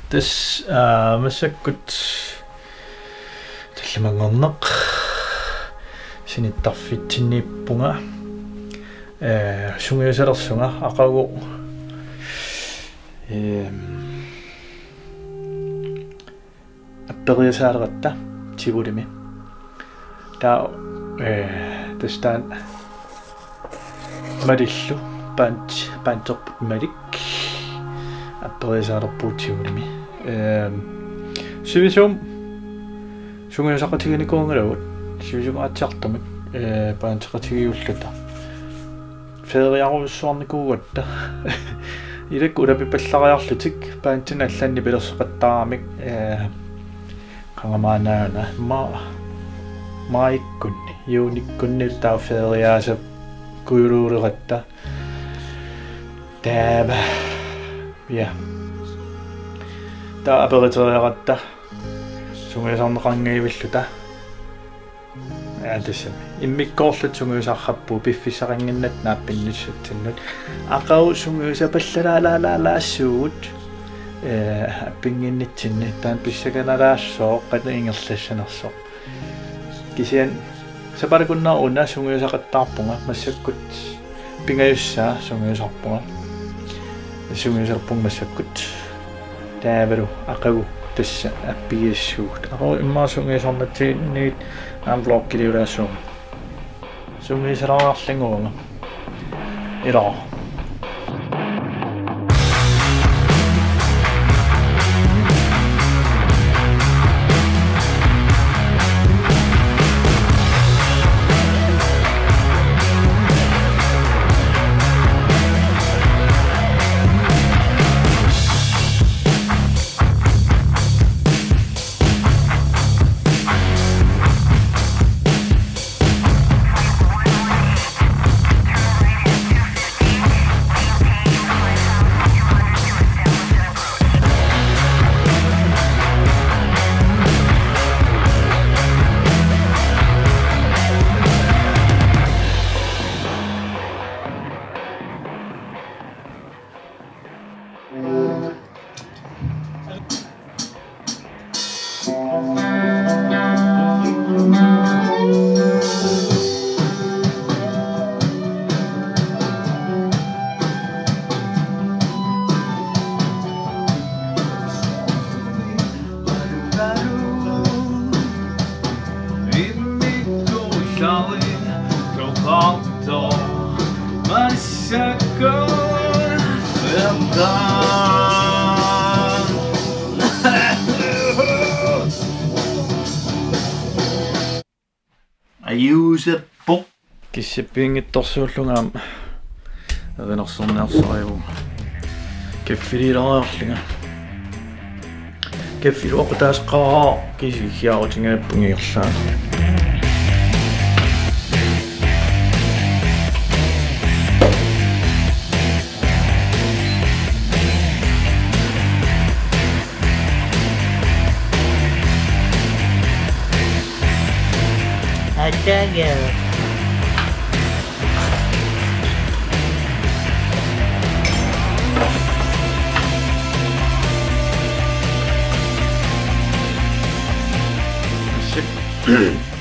This massakkut tallamangorneq sinittarfitsinniippunga sungiusalersunga aqagu apperiasaaleratta tivulimi ta tastaan malillu paanterput malik apperiasaalerpuut tivulimi sivisum sungiusaqatiginikuungalagut sivisum atiartamik paanteqatigiulluta feriarussuarnikuugatta ilak ulapipallariarlutik paantin allanni pilerseqattaaramik qangamaanaana maikkunni yuunikkunni taa feriaasa kuyuluuleqatta taaba ja taa aperitoriaqatta sungiusarneqangiivilluta тассами иммиккоорлут сунгуусаарраппу пиффисақангиннат нааппиннуссатсиннут ақау сунгуусапаллалаалаассуугут аппингиннитсинни таан писсаканалаассоо қата ингерлассанерсоо кисиан сапаракуннаа уна сунгуусақаттаарпунга массаккут пингаюссаа сунгуусарпунга сунгуусарпунг массаккут таавару ақагу тасса аппигиассуугут ақау иммаа сунгуусарнатсиинниит I'm vlogger i Rasum. Som vi ser en gång idag. I use a book. Kissipingittorsuullungaam avinersorniarsariu kaffililaarlinga kaffiluoqutaasqaraa kisigiaarutingaappungiirlaa Ajaga.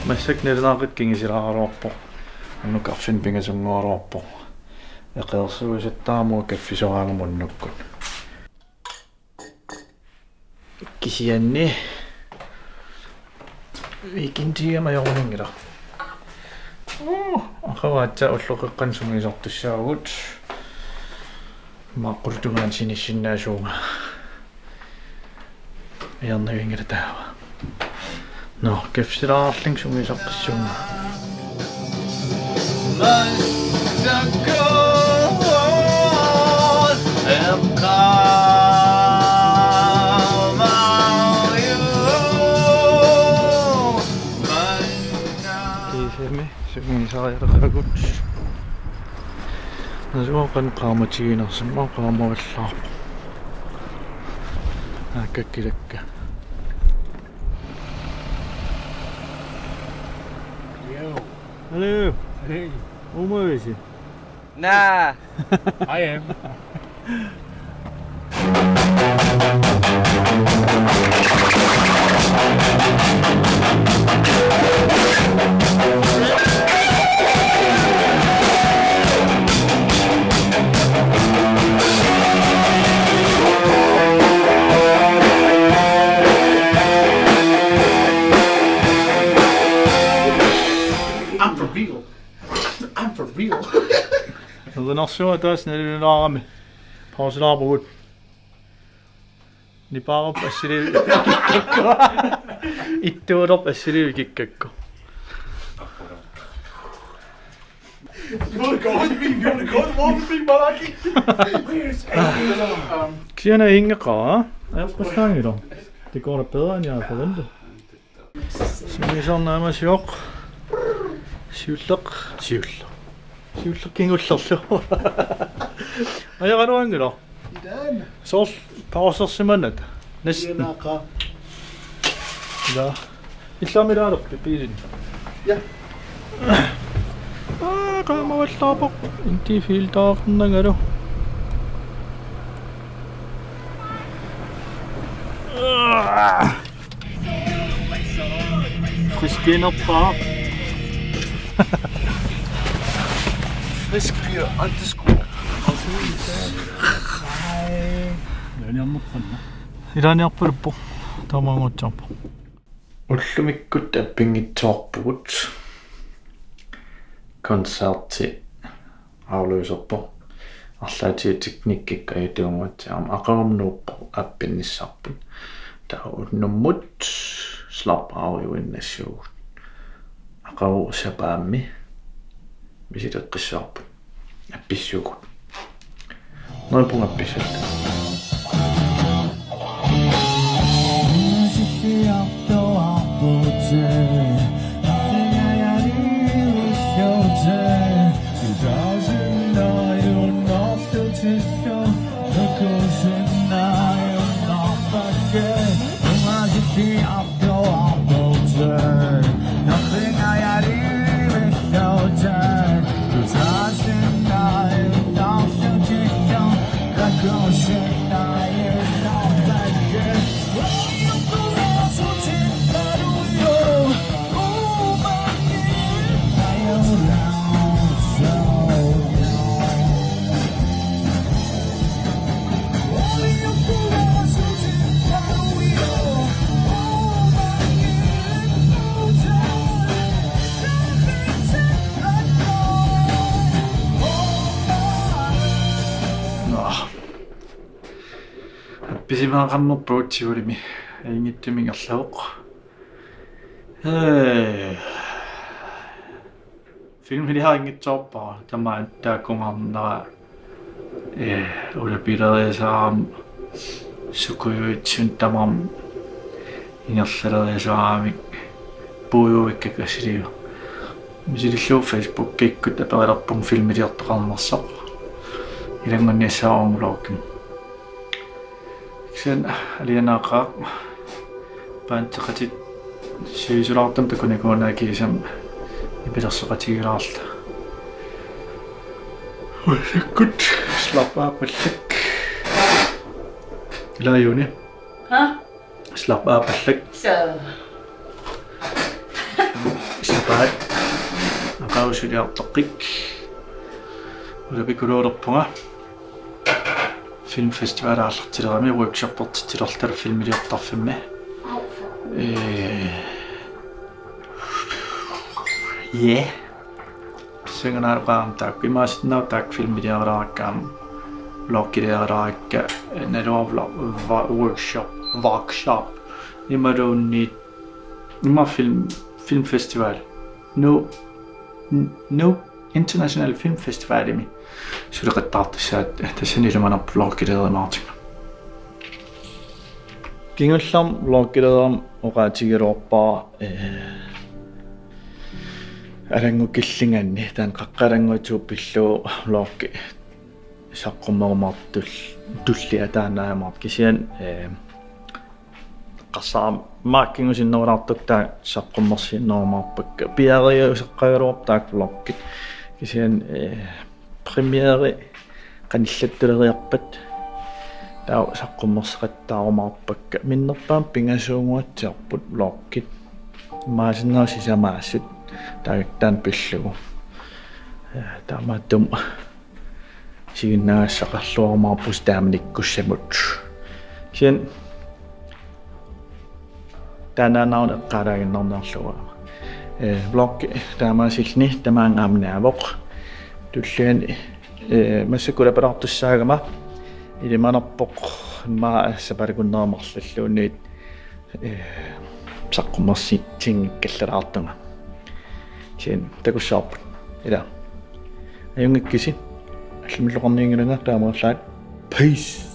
Massak nirnaaqit kingisiraaruarpo annu karfin pingasunguaruarpo eqersuusattaamua kaffisoraangamunnukkun kisianni ikintiamajorningila aqawaatsa ulluqeqqan sungisortussaagut maaqultungaan sinissinnaasuunga iarnavingila taava no kaffilaarling sungisorqissuunga Sumisaariaqagut nasuoqan qaamatiginersimma qaamavallaarpu aakkakilakka Yo. Hello. Hey. Where is he? Nah. I am. Unersuga taas nalulaarami. Pauslaarpugut. Nipaarap assili. Ittuulorp assili kikkakku. Kiana ingeqaa. Ajappasaangilo. Det går da bedre end jeg havde forventet. Så vi sådan nærmere sjok. Syvlok kingullerlu. Og jeg render angelo. Så pauser simanat. Næsten. Ja. Islami der op bilen. Ja. Kommer vel stopper. Inte filteren der gør du. Frisk ind og fra. Frisk fyr, aldrig sko. Ilan jarpuluppu. Tamanguutsaarpu. Ullumikkut appingitsoorpugut. Konserti avløserpu. Arlaati teknikkikka ituungutsiam aqarumnuuppa appinissarput. Taunummut slap auriuinnassuugut. Aqaru sapaammi. Visiteqqissarput. Appissuugut. Noipun appissuut. Pisimaaqammerpuut siulimi ingittumingerluuq. Filmi har ingitsorpaa tama taakkungarnera ulapileriasaaram sukuyuitsun tamam ingersaleriasaaramik puuyuikkakasiliu. Misililluu Facebook kikkut aperilerpung filmiliartoqarnersoq. Ilangunniassaaramulorkim. Sen alianaaqaaq paantaqatit siisulartam takunikuunaakiisam ipilersoqatigilaarla. Usikkut slapaapallak. Ilaajuni. Slapaapallak. Slapaat. Aqausuliartoqqik. Ulapikuluulerpunga. Filmfestival аллартилерами workshop-ортитилерлу филмилиортарфимми синганаалгаам таак имаасиннаа таак филмилиараараккаам локкилиарааракка налуарла workshop имаруунни има filmfestival no international filmfestivalimi suleqattaartussaat tassanilumanarpu lorkileerimaartinga kingullarm lorkileeram oqaatigiluorpaa alangukillinganni taan qaqqalangutuuppilluu lorki saqqummerumartul tulli ataanaamaart kisian qassam maakkingusinnerulaartuk taa saqqummersiinnerumaarpakka piariuseqqagaluorp taak lorki kisian premiere qanillatuleriarpat taa saqqummerseqattaarumaarpakka minnerpaam pingasuunguatsiarput lorkit maasinnersisamaassut taagaktaan pillugu taamaattum siginnaassaqarluarumaarpus taamanikkussamut kisian taanaanaun eqqaalaaginnernerluga blog taamaasilni tamaangaamnaavoq tulluani массакула палартуссаагама илиманарпоқ маа сапаликуннерамарллаллуунниит саққуммерси тингиккаллалаартунга тиен такуссаарпут ила аюнгиккиси аллумиллоқарниингилунга таамааллаат peace.